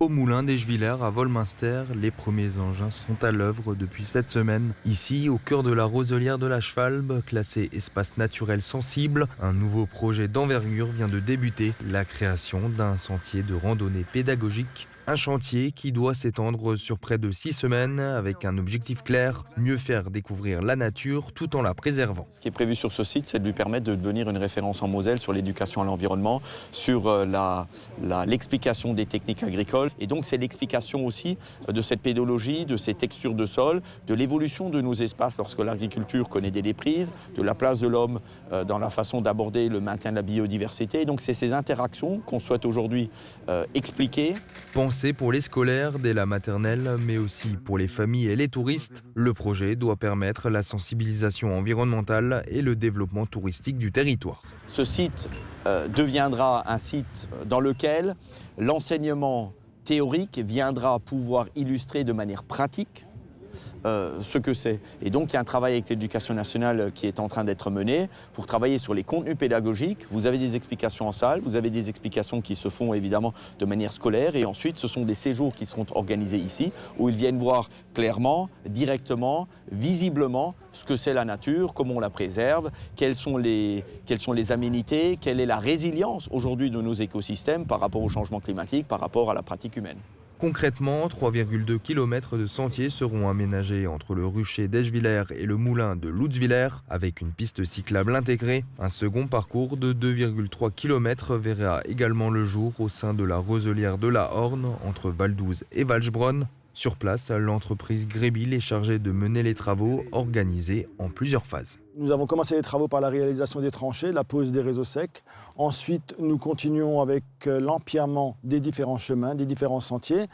Au moulin d'Eschwiller à Wolminster, les premiers engins sont à l'œuvre depuis cette semaine. Ici, au cœur de la roselière de la Schwalbe, classée espace naturel sensible, un nouveau projet d'envergure vient de débuter, la création d'un sentier de randonnée pédagogique. Un chantier qui doit s'étendre sur près de 6 semaines avec un objectif clair, mieux faire découvrir la nature tout en la préservant. Ce qui est prévu sur ce site, c'est de lui permettre de devenir une référence en Moselle sur l'éducation à l'environnement, sur l'explication des techniques agricoles. Et donc c'est l'explication aussi de cette pédologie, de ces textures de sol, de l'évolution de nos espaces lorsque l'agriculture connaît des déprises, de la place de l'homme dans la façon d'aborder le maintien de la biodiversité. Et donc c'est ces interactions qu'on souhaite aujourd'hui expliquer. Pensé pour les scolaires dès la maternelle, mais aussi pour les familles et les touristes, le projet doit permettre la sensibilisation environnementale et le développement touristique du territoire. Ce site deviendra un site dans lequel l'enseignement théorique viendra pouvoir illustrer de manière pratique ce que c'est. Et donc il y a un travail avec l'éducation nationale qui est en train d'être mené pour travailler sur les contenus pédagogiques. Vous avez des explications en salle, vous avez des explications qui se font évidemment de manière scolaire et ensuite ce sont des séjours qui seront organisés ici où ils viennent voir clairement, directement, visiblement ce que c'est la nature, comment on la préserve, quelles sont les aménités, quelle est la résilience aujourd'hui de nos écosystèmes par rapport au changement climatique, par rapport à la pratique humaine. Concrètement, 3,2 km de sentiers seront aménagés entre le rucher d'Eschwiller et le moulin de Lutzwiller, avec une piste cyclable intégrée. Un second parcours de 2,3 km verra également le jour au sein de la roselière de la Horne, entre Valdouze et Walchbronn. Sur place, l'entreprise Grébil est chargée de mener les travaux organisés en plusieurs phases. Nous avons commencé les travaux par la réalisation des tranchées, la pose des réseaux secs. Ensuite, nous continuons avec l'empierrement des différents chemins, des différents sentiers,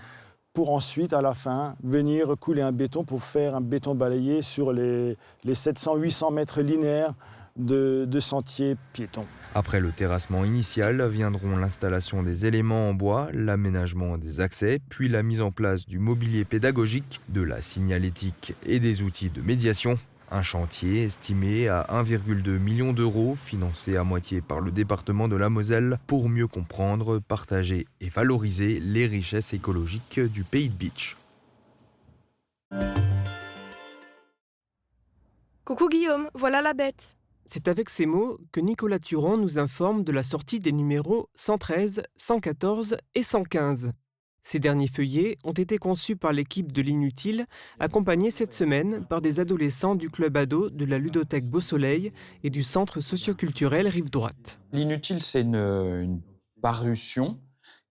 pour ensuite, à la fin, venir couler un béton pour faire un béton balayé sur les 700-800 mètres linéaires de sentiers piétons. Après le terrassement initial, viendront l'installation des éléments en bois, l'aménagement des accès, puis la mise en place du mobilier pédagogique, de la signalétique et des outils de médiation. Un chantier estimé à 1,2 million d'euros, financé à moitié par le département de la Moselle, pour mieux comprendre, partager et valoriser les richesses écologiques du pays de Bitche. Coucou Guillaume, voilà la bête. C'est avec ces mots que Nicolas Turon nous informe de la sortie des numéros 113, 114 et 115. Ces derniers feuillets ont été conçus par l'équipe de l'Inutile, accompagnés cette semaine par des adolescents du club ado de la ludothèque Beau Soleil et du centre socioculturel Rive Droite. L'Inutile, c'est une parution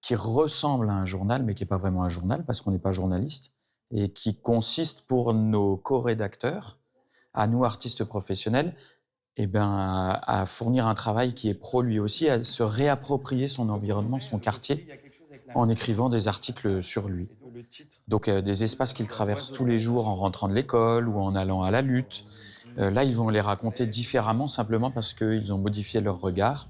qui ressemble à un journal, mais qui n'est pas vraiment un journal parce qu'on n'est pas journaliste, et qui consiste pour nos co-rédacteurs, à nous artistes professionnels, à fournir un travail qui est pro lui aussi, à se réapproprier son environnement, son quartier, en écrivant des articles sur lui. Donc des espaces qu'ils traversent tous les jours en rentrant de l'école ou en allant à la lutte. Là, ils vont les raconter différemment, simplement parce qu'ils ont modifié leur regard.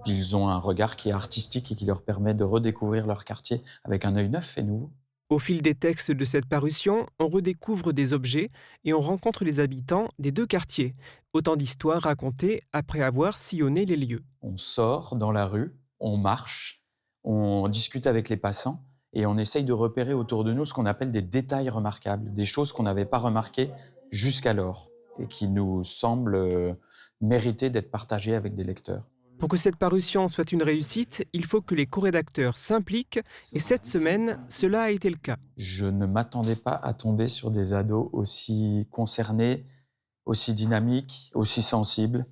Ils ont un regard qui est artistique et qui leur permet de redécouvrir leur quartier avec un œil neuf et nouveau. Au fil des textes de cette parution, on redécouvre des objets et on rencontre les habitants des deux quartiers. Autant d'histoires racontées après avoir sillonné les lieux. On sort dans la rue, on marche, on discute avec les passants et on essaye de repérer autour de nous ce qu'on appelle des détails remarquables, des choses qu'on n'avait pas remarquées jusqu'alors et qui nous semblent mériter d'être partagées avec des lecteurs. Pour que cette parution soit une réussite, il faut que les co-rédacteurs s'impliquent et cette semaine, cela a été le cas. Je ne m'attendais pas à tomber sur des ados aussi concernés, aussi dynamiques, aussi sensibles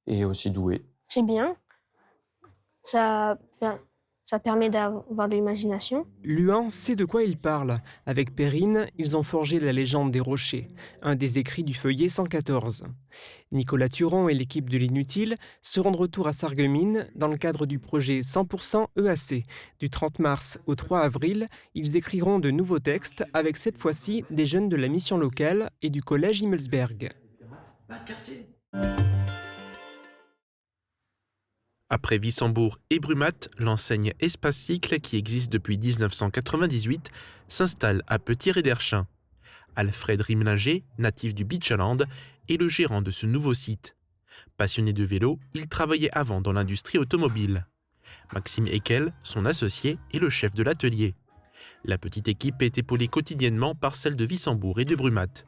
et aussi doués. C'est bien. Ça permet d'avoir de l'imagination. Luan sait de quoi il parle. Avec Perrine, ils ont forgé la légende des rochers, un des écrits du feuillet 114. Nicolas Turon et l'équipe de l'Inutile seront de retour à Sarreguemines dans le cadre du projet 100% EAC. Du 30 mars au 3 avril, ils écriront de nouveaux textes avec cette fois-ci des jeunes de la mission locale et du collège Himmelsberg. Après Wissembourg et Brumath, l'enseigne Espace Cycle, qui existe depuis 1998, s'installe à Petit-Réderchin. Alfred Rimlinger, natif du Beachland, est le gérant de ce nouveau site. Passionné de vélo, il travaillait avant dans l'industrie automobile. Maxime Eckel, son associé, est le chef de l'atelier. La petite équipe est épaulée quotidiennement par celle de Wissembourg et de Brumath.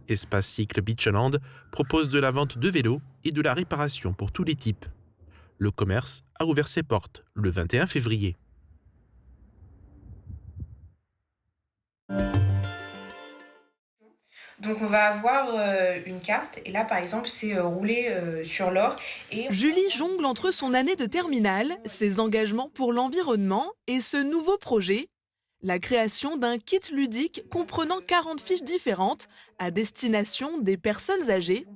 Espace Cycle Beachland propose de la vente de vélos et de la réparation pour tous les types. Le commerce a ouvert ses portes le 21 février. Donc on va avoir une carte et là par exemple c'est roulé sur l'or. Julie jongle entre son année de terminale, ses engagements pour l'environnement et ce nouveau projet, la création d'un kit ludique comprenant 40 fiches différentes à destination des personnes âgées.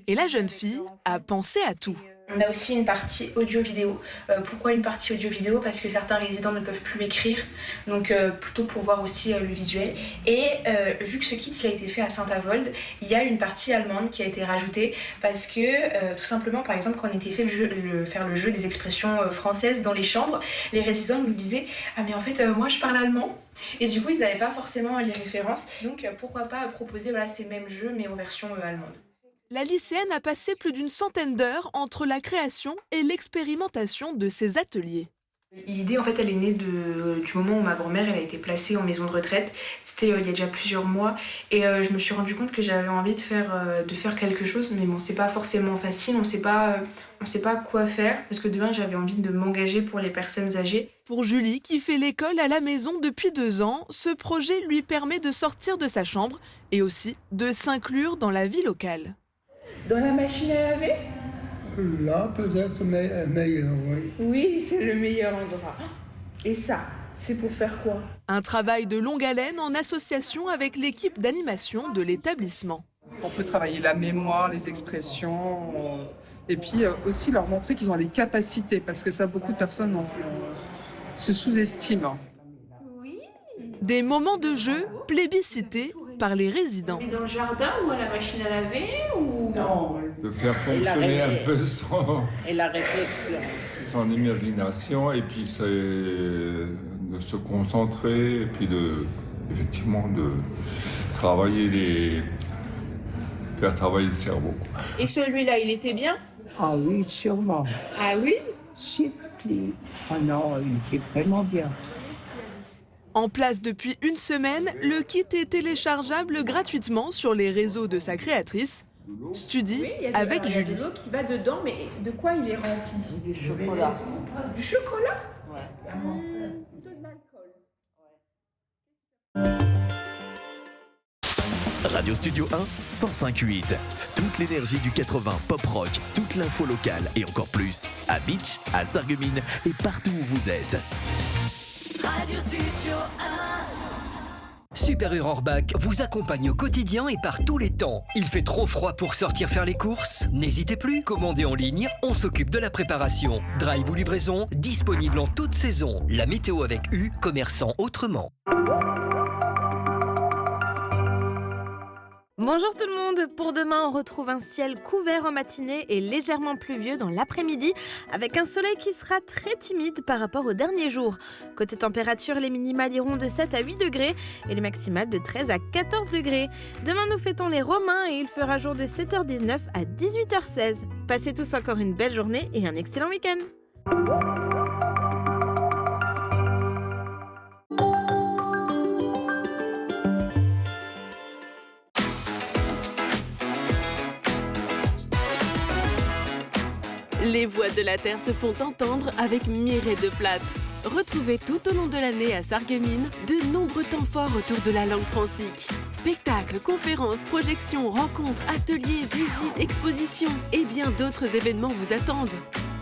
Et la jeune fille a pensé à tout. On a aussi une partie audio-vidéo. Pourquoi une partie audio-vidéo ? Parce que certains résidents ne peuvent plus écrire, donc plutôt pour voir aussi le visuel. Et vu que ce kit il a été fait à Saint-Avold, il y a une partie allemande qui a été rajoutée parce que tout simplement, par exemple, quand on était fait faire le jeu des expressions françaises dans les chambres, les résidents nous disaient « Ah mais en fait, moi je parle allemand ». Et du coup, ils n'avaient pas forcément les références. Donc pourquoi pas proposer ces mêmes jeux mais en version allemande. La lycéenne a passé plus d'une centaine d'heures entre la création et l'expérimentation de ces ateliers. L'idée, en fait, elle est née du moment où ma grand-mère elle a été placée en maison de retraite. C'était il y a déjà plusieurs mois. Et je me suis rendu compte que j'avais envie de faire quelque chose. Mais bon, c'est pas forcément facile. On sait pas quoi faire. Parce que demain, j'avais envie de m'engager pour les personnes âgées. Pour Julie, qui fait l'école à la maison depuis 2 ans, ce projet lui permet de sortir de sa chambre et aussi de s'inclure dans la vie locale. Dans la machine à laver ? Là, peut-être meilleur, oui. Oui, c'est le meilleur endroit. Et ça, c'est pour faire quoi ? Un travail de longue haleine en association avec l'équipe d'animation de l'établissement. On peut travailler la mémoire, les expressions, et puis aussi leur montrer qu'ils ont les capacités, parce que ça, beaucoup de personnes se sous-estiment. Des moments de jeu plébiscités par les résidents. Mais dans le jardin ou à la machine à laver ou... Non, de faire fonctionner un peu et la réflexion. Son imagination, et puis de se concentrer, et puis effectivement de faire travailler le cerveau. Et celui-là, il était bien ? Ah oui, sûrement. Ah oui ? Ah non, il était vraiment bien. En place depuis une semaine, le kit est téléchargeable gratuitement sur les réseaux de sa créatrice, Studi, avec Julie. Il y a de l'eau qui va dedans, mais de quoi il est rempli ? Du chocolat. Du chocolat ? Ouais. De l'alcool. Radio Studio 1, 105.8. Toute l'énergie du 80 pop rock, toute l'info locale et encore plus à Beach, à Sarreguemines et partout où vous êtes. Radio Studio 1. Super Orbach vous accompagne au quotidien et par tous les temps. Il fait trop froid pour sortir faire les courses ? N'hésitez plus, commandez en ligne, on s'occupe de la préparation. Drive ou livraison, disponible en toute saison. La météo avec U, commerçant autrement. Bonjour tout le monde, pour demain on retrouve un ciel couvert en matinée et légèrement pluvieux dans l'après-midi avec un soleil qui sera très timide par rapport aux derniers jours. Côté température, les minimales iront de 7 à 8 degrés et les maximales de 13 à 14 degrés. Demain nous fêtons les Romains et il fera jour de 7h19 à 18h16. Passez tous encore une belle journée et un excellent week-end. Les voix de la Terre se font entendre avec Mireille de Plate. Retrouvez tout au long de l'année à Sarreguemines de nombreux temps forts autour de la langue francique. Spectacles, conférences, projections, rencontres, ateliers, visites, expositions et bien d'autres événements vous attendent.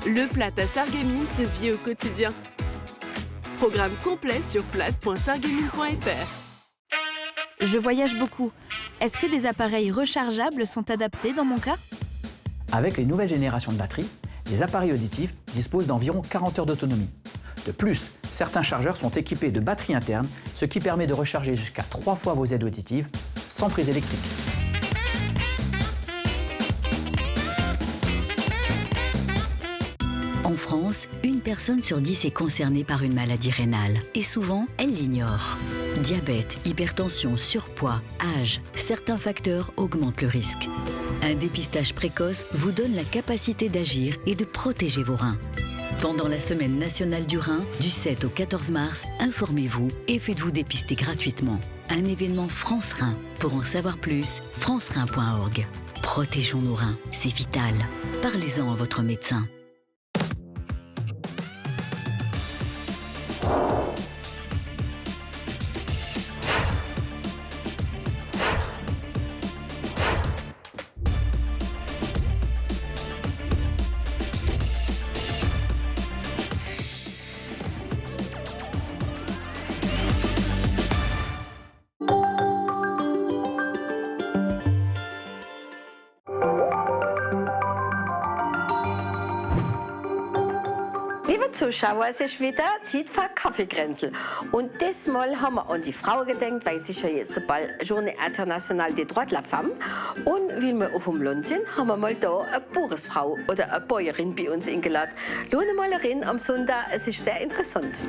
Le Plate à Sarreguemines se vit au quotidien. Programme complet sur plate.sarreguemines.fr. Je voyage beaucoup. Est-ce que des appareils rechargeables sont adaptés dans mon cas ? Avec les nouvelles générations de batteries, les appareils auditifs disposent d'environ 40 heures d'autonomie. De plus, certains chargeurs sont équipés de batteries internes, ce qui permet de recharger jusqu'à 3 fois vos aides auditives sans prise électrique. En France, une personne sur 10 est concernée par une maladie rénale et souvent, elle l'ignore. Diabète, hypertension, surpoids, âge, certains facteurs augmentent le risque. Un dépistage précoce vous donne la capacité d'agir et de protéger vos reins. Pendant la Semaine nationale du Rhin, du 7 au 14 mars, informez-vous et faites-vous dépister gratuitement. Un événement France Rhin. Pour en savoir plus, francerhin.org. Protégeons nos reins, c'est vital. Parlez-en à votre médecin. Liebe Zuschauer, es ist wieder Zeit für Kaffeekränzel. Und diesmal haben wir an die Frauen gedacht, weil es ist ja jetzt bald Journée Internationale des Droits de la Femme. Und weil wir auf dem Land sind, haben wir mal da eine Bauersfrau oder eine Bäuerin bei uns eingeladen. Lohne mal rein am Sonntag, es ist sehr interessant.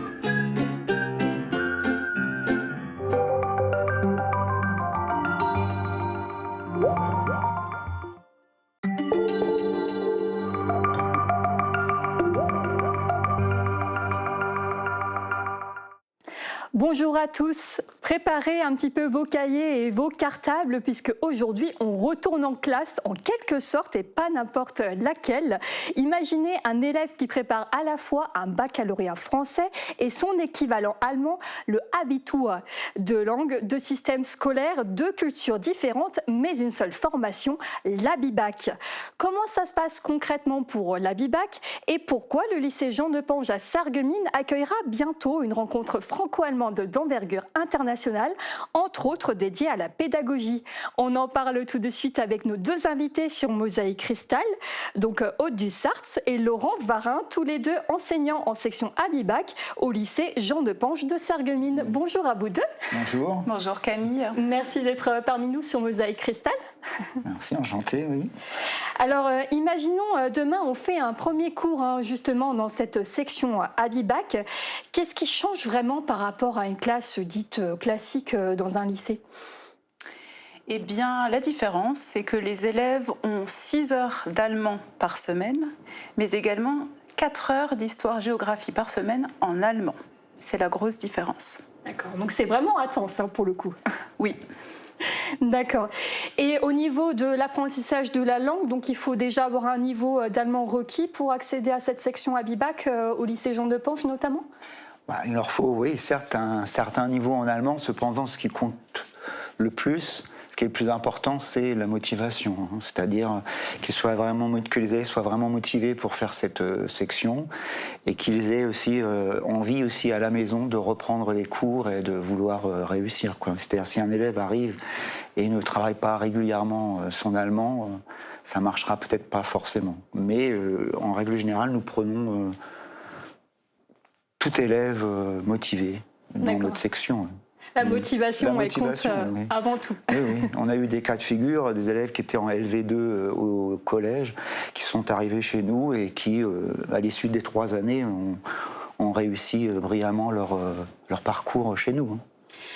Bonjour à tous, préparez un petit peu vos cahiers et vos cartables puisque aujourd'hui on retourne en classe en quelque sorte et pas n'importe laquelle. Imaginez un élève qui prépare à la fois un baccalauréat français et son équivalent allemand, le Abitur, deux langues, deux systèmes scolaires, deux cultures différentes mais une seule formation, l'Abibac. Comment ça se passe concrètement pour l'Abibac et pourquoi le lycée Jean de Pange à Sarreguemines accueillera bientôt une rencontre franco-allemande d'envergure internationale, entre autres dédiée à la pédagogie. On en parle tout de suite avec nos deux invités sur Mosaïque Cristal, donc Aude Dussartz et Laurent Varin, tous les deux enseignants en section Abibac au lycée Jean de Pange de Sarreguemines. Bonjour à vous deux. Bonjour. Bonjour Camille. Merci d'être parmi nous sur Mosaïque Cristal. Merci, enchanté, oui. Alors, imaginons demain, on fait un premier cours justement dans cette section Abibac. Qu'est-ce qui change vraiment par rapport à une classe dite classique dans un lycée ? Eh bien, la différence, c'est que les élèves ont 6 heures d'allemand par semaine, mais également 4 heures d'histoire-géographie par semaine en allemand. C'est la grosse différence. D'accord, donc c'est vraiment intense pour le coup. Oui. D'accord. Et au niveau de l'apprentissage de la langue, donc il faut déjà avoir un niveau d'allemand requis pour accéder à cette section Abibac au lycée Jean de Pange notamment ? Il leur faut, oui, certes, un certain niveau en allemand. Cependant, ce qui compte le plus, ce qui est le plus important, c'est la motivation. C'est-à-dire que les élèves soient vraiment motivés pour faire cette section et qu'ils aient aussi envie aussi à la maison de reprendre les cours et de vouloir réussir. C'est-à-dire si un élève arrive et ne travaille pas régulièrement son allemand, ça ne marchera peut-être pas forcément. Mais en règle générale, nous prenons tout élève motivé dans notre section. La motivation, elle compte oui. Avant tout. Oui, oui. On a eu des cas de figure, des élèves qui étaient en LV2 au collège, qui sont arrivés chez nous et qui, à l'issue des 3 années, ont réussi brillamment leur parcours chez nous.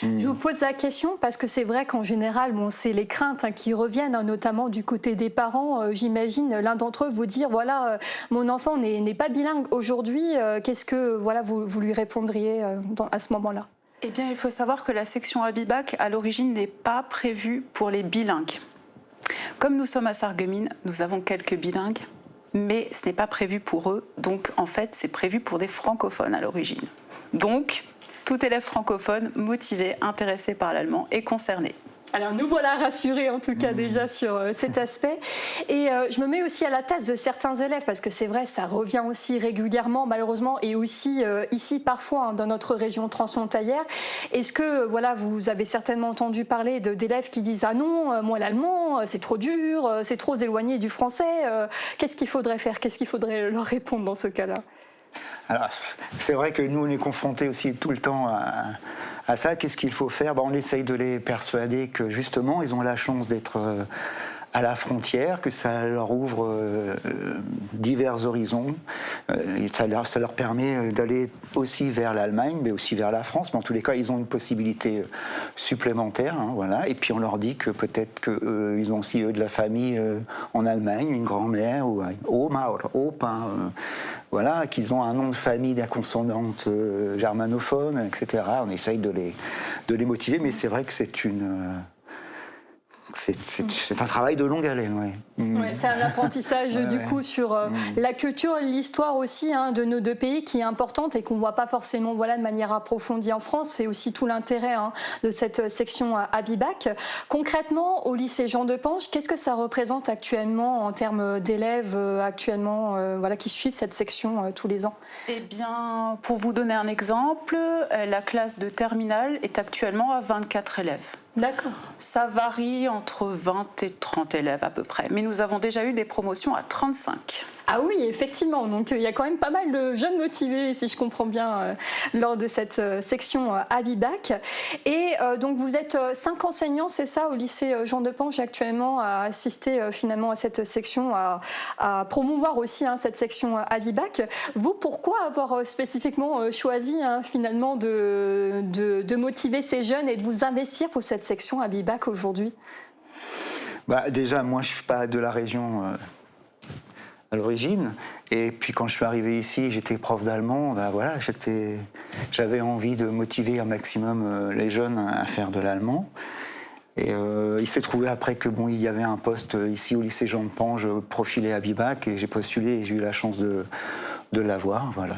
Je vous pose la question parce que c'est vrai qu'en général, c'est les craintes qui reviennent, notamment du côté des parents. J'imagine l'un d'entre eux vous dire, voilà, mon enfant n'est pas bilingue aujourd'hui. Qu'est-ce que vous lui répondriez à ce moment-là ? Eh bien, il faut savoir que la section Abibac, à l'origine, n'est pas prévue pour les bilingues. Comme nous sommes à Sarreguemines, nous avons quelques bilingues, mais ce n'est pas prévu pour eux. Donc, en fait, c'est prévu pour des francophones à l'origine. Donc, tout élève francophone motivé, intéressé par l'allemand est concerné. Alors nous voilà rassurés en tout cas déjà sur cet aspect. Et je me mets aussi à la place de certains élèves parce que c'est vrai, ça revient aussi régulièrement malheureusement et aussi ici parfois dans notre région transfrontalière. Est-ce que vous avez certainement entendu parler d'élèves qui disent « Ah non, moi l'allemand c'est trop dur, c'est trop éloigné du français ». Qu'est-ce qu'il faudrait faire ? Qu'est-ce qu'il faudrait leur répondre dans ce cas-là ? Alors, c'est vrai que nous, on est confrontés aussi tout le temps à ça. Qu'est-ce qu'il faut faire ? On essaye de les persuader que, justement, ils ont la chance d'être à la frontière, que ça leur ouvre divers horizons. Et ça leur permet d'aller aussi vers l'Allemagne, mais aussi vers la France. Mais en tous les cas, ils ont une possibilité supplémentaire. Voilà. Et puis on leur dit que peut-être qu'ils ont aussi de la famille en Allemagne, une grand-mère ou Oma ou Opa, voilà, qu'ils ont un nom de famille à consonante germanophone, etc. On essaye de les motiver, mais c'est vrai que c'est un travail de longue haleine. Ouais, c'est un apprentissage du coup sur la culture, l'histoire aussi de nos deux pays qui est importante et qu'on ne voit pas forcément de manière approfondie en France. C'est aussi tout l'intérêt de cette section à Bibac. Concrètement, au lycée Jean de Pange, qu'est-ce que ça représente actuellement en termes d'élèves qui suivent cette section tous les ans? Eh bien, pour vous donner un exemple, la classe de terminale est actuellement à 24 élèves. D'accord. Ça varie entre 20 et 30 élèves à peu près. Mais nous avons déjà eu des promotions à 35. Ah oui, effectivement. Donc il y a quand même pas mal de jeunes motivés, si je comprends bien, lors de cette section à Bibac. Et donc vous êtes 5 enseignants, c'est ça, au lycée Jean de Pange actuellement, à assister finalement à cette section, à promouvoir aussi cette section à Bibac. Vous, pourquoi avoir spécifiquement choisi finalement de motiver ces jeunes et de vous investir pour cette section à Bibac aujourd'hui? Déjà, moi je ne suis pas de la région à l'origine. Et puis quand je suis arrivé ici, j'étais prof d'allemand. J'avais envie de motiver un maximum les jeunes à faire de l'allemand. Et il s'est trouvé après que il y avait un poste ici au lycée Jean de Pange profilé à Bibac et j'ai postulé et j'ai eu la chance de l'avoir. Voilà.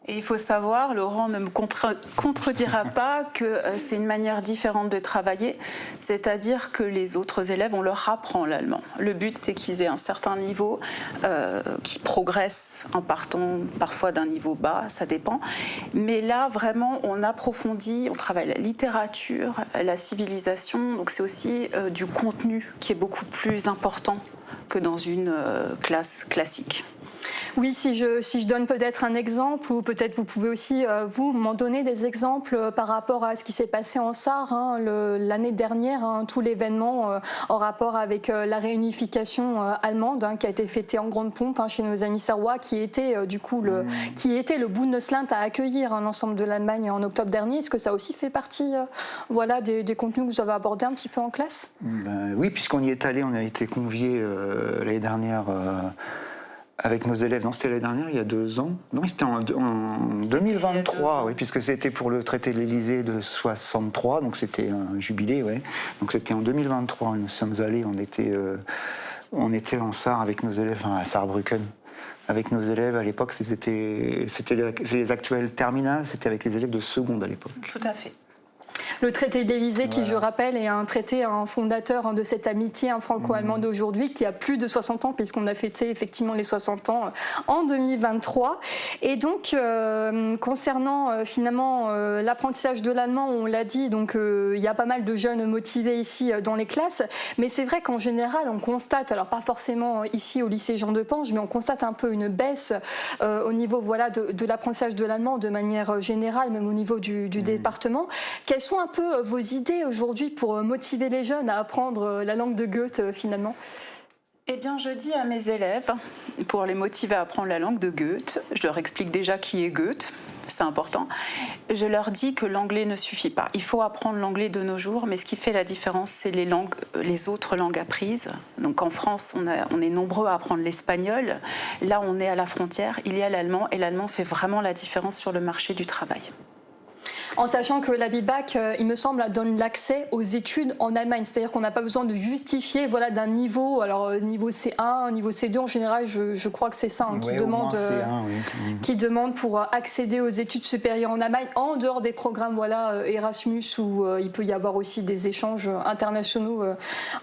Et il faut savoir, Laurent ne me contredira pas, que c'est une manière différente de travailler, c'est-à-dire que les autres élèves, on leur apprend l'allemand. Le but, c'est qu'ils aient un certain niveau, qu'ils progressent en partant parfois d'un niveau bas, ça dépend. Mais là, vraiment, on approfondit, on travaille la littérature, la civilisation, donc c'est aussi du contenu qui est beaucoup plus important que dans une classe classique. Oui, si je donne peut-être un exemple, ou peut-être vous pouvez aussi vous m'en donner des exemples par rapport à ce qui s'est passé en Sarre l'année dernière, tout l'événement en rapport avec la réunification allemande qui a été fêtée en grande pompe chez nos amis sarrois, qui était le Bundesland à accueillir l'ensemble de l'Allemagne en octobre dernier. Est-ce que ça aussi fait partie des contenus que vous avez abordés un petit peu en classe? Oui, puisqu'on y est allé, on a été conviés l'année dernière avec nos élèves. Non, c'était l'année dernière, il y a 2 ans. Non, c'était en 2023, oui, puisque c'était pour le traité de l'Élysée de 63, donc c'était un jubilé, ouais. Donc c'était en 2023, nous sommes allés, on était en Sarre avec nos élèves, à Saarbrücken. Avec nos élèves, à l'époque, c'était les actuels terminales, c'était avec les élèves de seconde à l'époque. Tout à fait. Le traité de l'Élysée, qui, je rappelle, est un traité fondateur de cette amitié franco-allemande d'aujourd'hui, qui a plus de 60 ans, puisqu'on a fêté effectivement les 60 ans en 2023. Et donc, concernant finalement l'apprentissage de l'allemand, on l'a dit, donc il y a pas mal de jeunes motivés ici dans les classes, mais c'est vrai qu'en général, on constate, alors pas forcément ici au lycée Jean de Pange, mais on constate un peu une baisse au niveau de l'apprentissage de l'allemand de manière générale, même au niveau du département. Quelles sont un peu vos idées aujourd'hui pour motiver les jeunes à apprendre la langue de Goethe finalement? Eh bien, je dis à mes élèves, pour les motiver à apprendre la langue de Goethe, je leur explique déjà qui est Goethe, c'est important. Je leur dis que l'anglais ne suffit pas. Il faut apprendre l'anglais de nos jours, mais ce qui fait la différence, c'est les autres langues apprises. Donc en France, on est nombreux à apprendre l'espagnol. Là, on est à la frontière, il y a l'allemand, et l'allemand fait vraiment la différence sur le marché du travail. En sachant que la Bibac, il me semble, donne l'accès aux études en Allemagne. C'est-à-dire qu'on n'a pas besoin de justifier d'un niveau, alors niveau C1, niveau C2, en général, je crois que c'est ça qui demande C1, oui. Qui demande pour accéder aux études supérieures en Allemagne, en dehors des programmes Erasmus, où il peut y avoir aussi des échanges internationaux,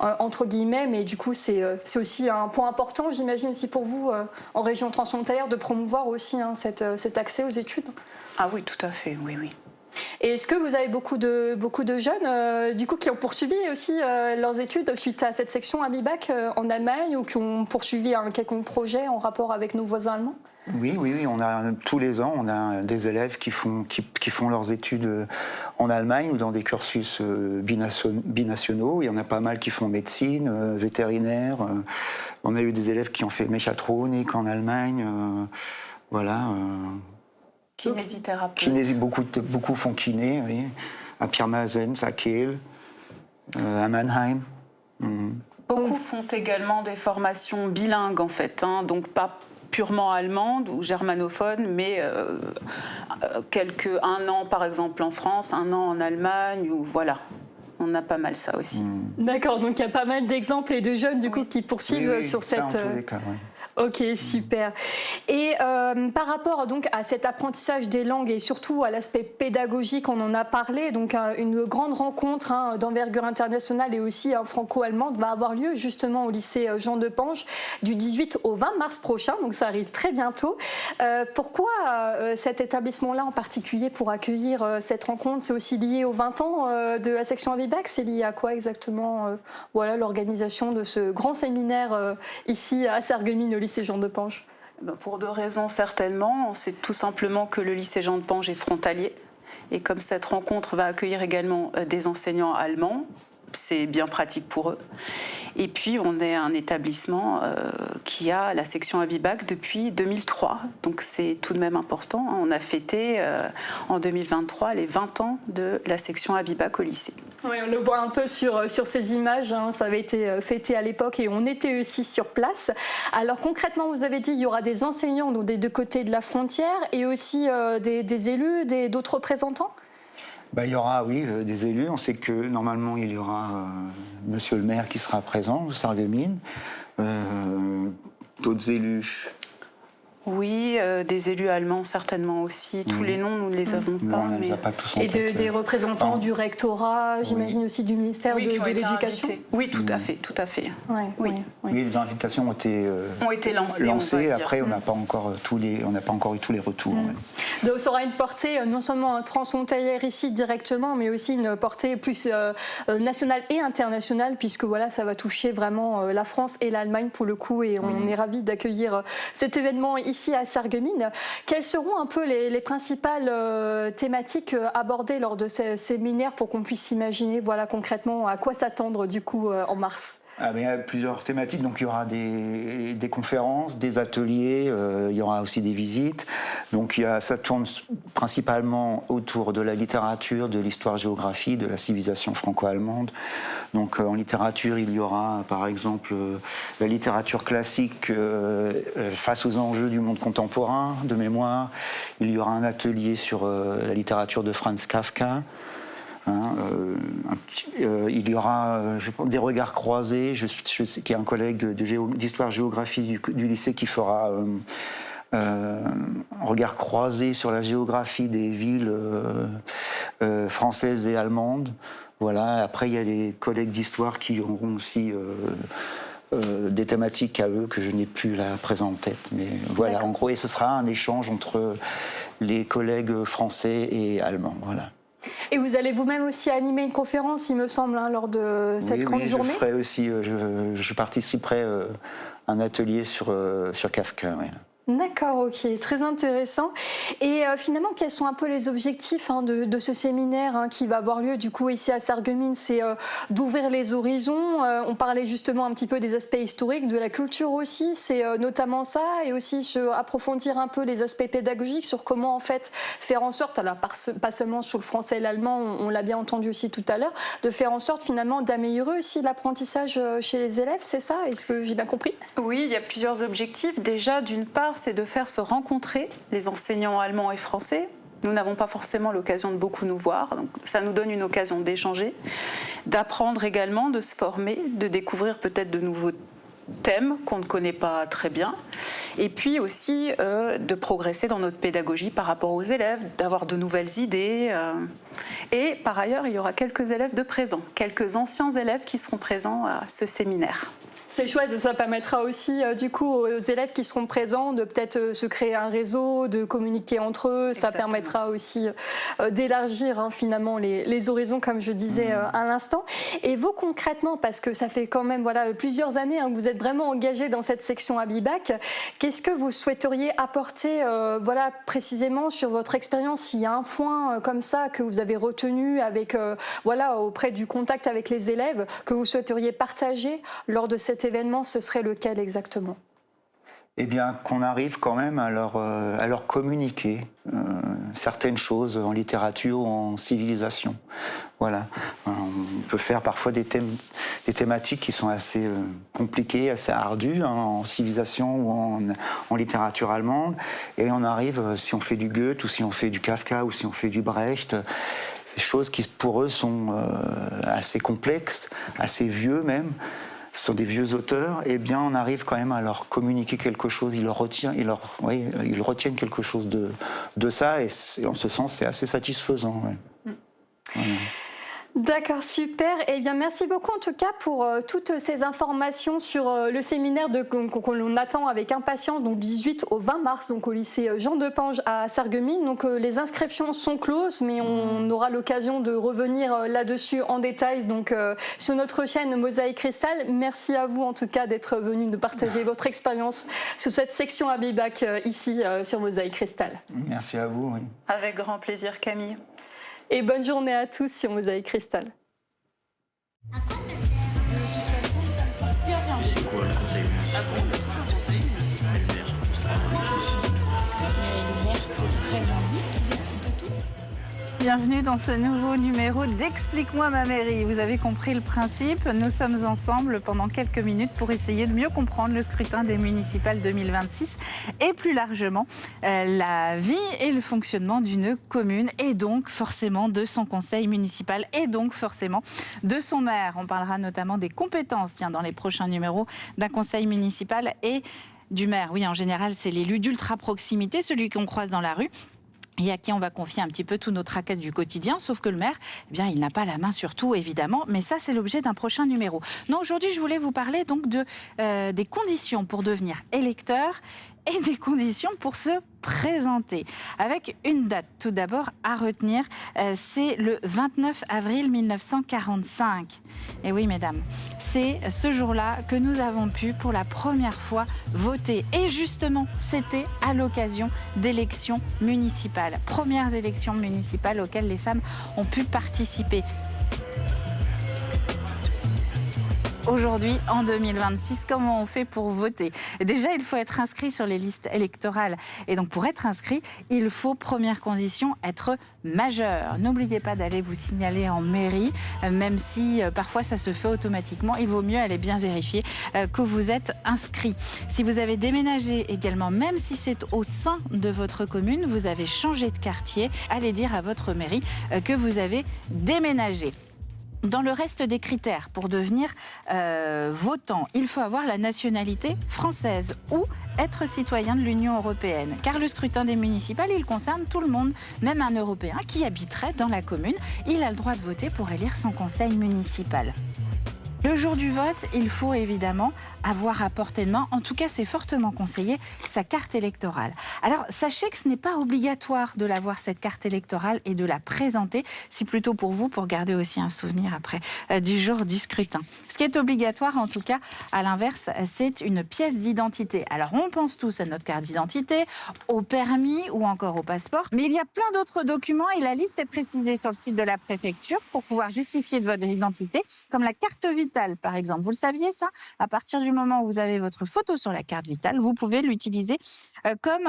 entre guillemets. Mais du coup, c'est aussi un point important, j'imagine, aussi pour vous, en région transfrontalière, de promouvoir aussi cet accès aux études. Ah oui, tout à fait, oui. Et est-ce que vous avez beaucoup de jeunes du coup, qui ont poursuivi aussi leurs études suite à cette section Abibac en Allemagne ou qui ont poursuivi un quelconque projet en rapport avec nos voisins allemands? Oui, on a tous les ans, on a des élèves qui font leurs études en Allemagne ou dans des cursus binationaux. Il y en a pas mal qui font médecine, vétérinaire. On a eu des élèves qui ont fait mécatronique en Allemagne. Voilà. Kinésithérapeute. Beaucoup font kiné, oui. À Pirmasens, à Kiel, à Mannheim. Beaucoup font également des formations bilingues en fait, hein, donc pas purement allemande ou germanophone, mais un an par exemple en France, un an en Allemagne, ou voilà. On a pas mal ça aussi. D'accord, donc il y a pas mal d'exemples et de jeunes du coup qui poursuivent sur cette... En tous les cas, oui. Ok, super. Et par rapport donc à cet apprentissage des langues et surtout à l'aspect pédagogique, on en a parlé, donc une grande rencontre d'envergure internationale et aussi franco-allemande va avoir lieu justement au lycée Jean de Pange du 18 au 20 mars prochain, donc ça arrive très bientôt. Pourquoi cet établissement-là en particulier pour accueillir cette rencontre? C'est aussi lié aux 20 ans de la section Abibac? C'est lié à quoi exactement voilà, l'organisation de ce grand séminaire ici à Sarreguemines, au lycée Jean de Pange? Pour deux raisons certainement. C'est tout simplement que le lycée Jean de Pange est frontalier. Et comme cette rencontre va accueillir également des enseignants allemands, c'est bien pratique pour eux. Et puis, on est un établissement qui a la section Abibac depuis 2003. Donc, c'est tout de même important. On a fêté en 2023 les 20 ans de la section Abibac au lycée. Oui, on le voit un peu sur ces images. Ça avait été fêté à l'époque et on était aussi sur place. Alors, concrètement, vous avez dit qu'il y aura des enseignants donc des deux côtés de la frontière et aussi des élus, d'autres représentants? Il y aura, oui, des élus. On sait que normalement, il y aura monsieur le maire qui sera présent, au Sarreguemines, d'autres élus. Oui, des élus allemands certainement aussi. Tous les noms, nous ne les avons pas. On les a pas tous en tête. Des représentants du rectorat, j'imagine aussi du ministère de l'Éducation. Oui, tout à fait, tout à fait. Oui, les invitations ont été lancées. Après, on n'a pas encore eu tous les retours. Donc, ça aura une portée non seulement transfrontalière ici directement, mais aussi une portée plus nationale et internationale, puisque voilà, ça va toucher vraiment la France et l'Allemagne pour le coup, et on est ravis d'accueillir cet événement ici à Sarreguemines. Quelles seront un peu les principales thématiques abordées lors de ces séminaires pour qu'on puisse imaginer voilà, concrètement à quoi s'attendre du coup en mars? Il y a plusieurs thématiques, donc il y aura des conférences, des ateliers, il y aura aussi des visites. Donc ça tourne principalement autour de la littérature, de l'histoire-géographie, de la civilisation franco-allemande. Donc en littérature, il y aura par exemple la littérature classique face aux enjeux du monde contemporain, de mémoire. Il y aura un atelier sur la littérature de Franz Kafka. Il y aura je pense, des regards croisés. Je sais qu'il y a un collègue d'histoire-géographie du lycée qui fera un regard croisé sur la géographie des villes françaises et allemandes. Voilà. Après, il y a des collègues d'histoire qui auront aussi des thématiques à eux que je n'ai plus là présent en tête. Mais voilà, en gros, et ce sera un échange entre les collègues français et allemands. Voilà. Et vous allez vous-même aussi animer une conférence, il me semble, lors de cette grande journée? Je ferai aussi, je participerai à un atelier sur Kafka. Oui. D'accord, ok, très intéressant. Et finalement, quels sont un peu les objectifs de ce séminaire qui va avoir lieu du coup ici à Sarreguemines? C'est d'ouvrir les horizons. On parlait justement un petit peu des aspects historiques, de la culture aussi. C'est notamment ça, et aussi approfondir un peu les aspects pédagogiques sur comment en fait faire en sorte, alors pas seulement sur le français et l'allemand, on l'a bien entendu aussi tout à l'heure, de faire en sorte finalement d'améliorer aussi l'apprentissage chez les élèves. C'est ça? Est-ce que j'ai bien compris? Oui, il y a plusieurs objectifs. Déjà, d'une part, c'est de faire se rencontrer les enseignants allemands et français. Nous n'avons pas forcément l'occasion de beaucoup nous voir, donc ça nous donne une occasion d'échanger, d'apprendre également, de se former, de découvrir peut-être de nouveaux thèmes qu'on ne connaît pas très bien, et puis aussi de progresser dans notre pédagogie par rapport aux élèves, d'avoir de nouvelles idées. Et par ailleurs, il y aura quelques élèves de présent, quelques anciens élèves qui seront présents à ce séminaire. C'est chouette, ça permettra aussi du coup aux élèves qui seront présents de peut-être se créer un réseau, de communiquer entre eux. Ça permettra aussi d'élargir finalement les horizons, comme je disais à l'instant. Et vous concrètement, parce que ça fait quand même plusieurs années que vous êtes vraiment engagés dans cette section Abibac, qu'est-ce que vous souhaiteriez apporter précisément sur votre expérience? S'il y a un point comme ça que vous avez retenu avec, auprès du contact avec les élèves, que vous souhaiteriez partager lors de cet événement, ce serait lequel exactement? Eh bien, qu'on arrive quand même à leur communiquer certaines choses en littérature ou en civilisation. Voilà. On peut faire parfois des thématiques qui sont assez compliquées, assez ardues, en civilisation ou en littérature allemande. Et on arrive, si on fait du Goethe, ou si on fait du Kafka, ou si on fait du Brecht, ces choses qui, pour eux, sont assez complexes, assez vieux même. Ce sont des vieux auteurs, et bien on arrive quand même à leur communiquer quelque chose, ils retiennent quelque chose de ça, et en ce sens c'est assez satisfaisant. Ouais. Voilà. D'accord, super. Eh bien, merci beaucoup en tout cas pour toutes ces informations sur le séminaire qu'on attend avec impatience, donc du 18 au 20 mars, donc au lycée Jean Depange à Sarreguemines. Donc les inscriptions sont closes, mais on aura l'occasion de revenir là-dessus en détail. Donc sur notre chaîne Mosaïque Cristal, merci à vous en tout cas d'être venu de partager votre expérience sur cette section Abibac ici sur Mosaïque Cristal. Merci à vous. Oui. Avec grand plaisir, Camille. Et bonne journée à tous sur Mosaïque Cristal. À quoi ça sert? De toute façon, ça ne sert plus à rien. C'est quoi le conseil municipal? Ah bon, le conseil municipal. Le maire, c'est pas le maire, c'est vraiment lui qui décide de tout. Bienvenue dans ce nouveau numéro d'Explique-moi ma mairie. Vous avez compris le principe, nous sommes ensemble pendant quelques minutes pour essayer de mieux comprendre le scrutin des municipales 2026 et plus largement la vie et le fonctionnement d'une commune et donc forcément de son conseil municipal et donc forcément de son maire. On parlera notamment des compétences dans les prochains numéros d'un conseil municipal et du maire. Oui, en général, c'est l'élu d'ultra proximité, celui qu'on croise dans la rue, et à qui on va confier un petit peu tous nos tracas du quotidien, sauf que le maire, il n'a pas la main sur tout, évidemment, mais ça, c'est l'objet d'un prochain numéro. Non, aujourd'hui, je voulais vous parler donc des conditions pour devenir électeur et des conditions pour se présenter. Avec une date, tout d'abord, à retenir, c'est le 29 avril 1945. Et oui, mesdames, c'est ce jour-là que nous avons pu, pour la première fois, voter. Et justement, c'était à l'occasion d'élections municipales. Premières élections municipales auxquelles les femmes ont pu participer. Aujourd'hui, en 2026, comment on fait pour voter? Déjà, il faut être inscrit sur les listes électorales. Et donc, pour être inscrit, il faut, première condition, être majeur. N'oubliez pas d'aller vous signaler en mairie, même si parfois ça se fait automatiquement. Il vaut mieux aller bien vérifier que vous êtes inscrit. Si vous avez déménagé également, même si c'est au sein de votre commune, vous avez changé de quartier, allez dire à votre mairie que vous avez déménagé. Dans le reste des critères pour devenir votant, il faut avoir la nationalité française ou être citoyen de l'Union européenne. Car le scrutin des municipales, il concerne tout le monde, même un Européen qui habiterait dans la commune. Il a le droit de voter pour élire son conseil municipal. Le jour du vote, il faut évidemment avoir à portée de main, en tout cas c'est fortement conseillé, sa carte électorale. Alors sachez que ce n'est pas obligatoire de l'avoir, cette carte électorale, et de la présenter. C'est plutôt pour vous, pour garder aussi un souvenir après du jour du scrutin. Ce qui est obligatoire, en tout cas, à l'inverse, c'est une pièce d'identité. Alors on pense tous à notre carte d'identité, au permis ou encore au passeport, mais il y a plein d'autres documents et la liste est précisée sur le site de la préfecture pour pouvoir justifier de votre identité, comme la carte vitale par exemple. Vous le saviez ça? À partir du moment où vous avez votre photo sur la carte vitale, vous pouvez l'utiliser comme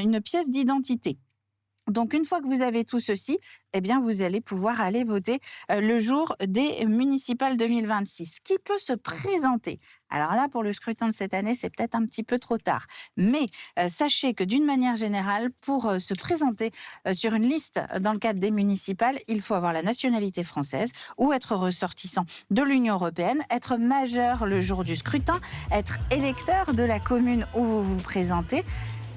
une pièce d'identité. Donc, une fois que vous avez tout ceci, eh bien, vous allez pouvoir aller voter le jour des municipales 2026. Qui peut se présenter? Alors là, pour le scrutin de cette année, c'est peut-être un petit peu trop tard. Mais sachez que d'une manière générale, pour se présenter sur une liste dans le cadre des municipales, il faut avoir la nationalité française ou être ressortissant de l'Union européenne, être majeur le jour du scrutin, être électeur de la commune où vous vous présentez.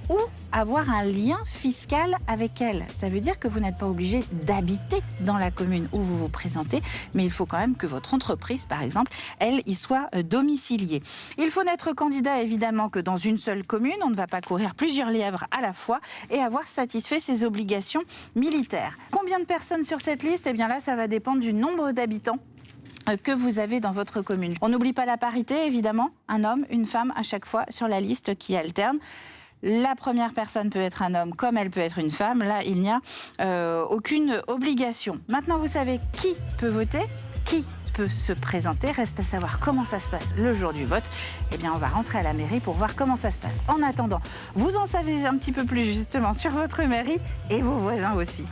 ou avoir un lien fiscal avec elle. Ça veut dire que vous n'êtes pas obligé d'habiter dans la commune où vous vous présentez, mais il faut quand même que votre entreprise, par exemple, elle, y soit domiciliée. Il faut n'être candidat évidemment que dans une seule commune. On ne va pas courir plusieurs lièvres à la fois et avoir satisfait ses obligations militaires. Combien de personnes sur cette liste? Eh bien là, ça va dépendre du nombre d'habitants que vous avez dans votre commune. On n'oublie pas la parité, évidemment. Un homme, une femme à chaque fois sur la liste qui alterne. La première personne peut être un homme comme elle peut être une femme. Là, il n'y a aucune obligation. Maintenant, vous savez qui peut voter, qui peut se présenter. Reste à savoir comment ça se passe le jour du vote. Eh bien, on va rentrer à la mairie pour voir comment ça se passe. En attendant, vous en savez un petit peu plus justement sur votre mairie et vos voisins aussi.